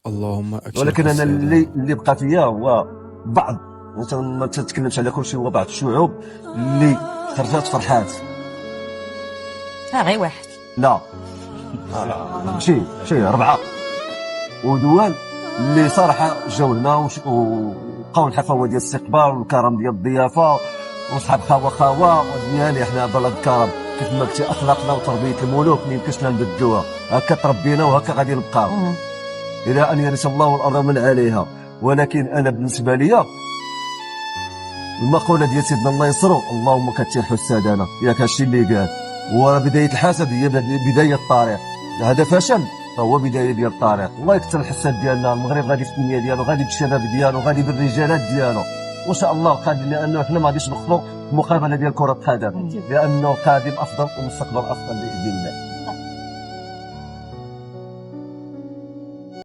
اللهم اكشف ولكن انا السادة. اللي بقى فيا هو بعض، ما تتكلمش على كل شيء، هو بعض الشعوب اللي خرجت فرحات. غير واحد. لا شي 4 ودول اللي صراحه جاو لنا وبقاو الحفاوه ديال الاستقبال والكرم ديال الضيافه وصحاب خوا وديالي. حنا بلد كرم، كيف ما قلتي اخلاقنا وتربيه الملوك ما يمكنش لنا نبدلوها. هكا تربينا وهكا غادي نبقاو الى ان يرث الله الارض من عليها. ولكن انا بالنسبه لي المقوله ديال سيدنا الله ينصرو، اللهم كثر حسادنا، ياك هادشي اللي قال. وبدايه الحسد هي بدايه الطريق، هذا فشل فهو بدايه ديال الطريق. الله يكثر الحساد ديالنا. المغرب غادي في الدنيا ديالو، غادي بالشباب ديالو، غادي بالرجالات ديالو، وان شاء الله قادم، لانه حنا ما غاديش ندخلوا في مقابله ديال كره القدم، لانه قادم افضل ومستقبل افضل باذن الله.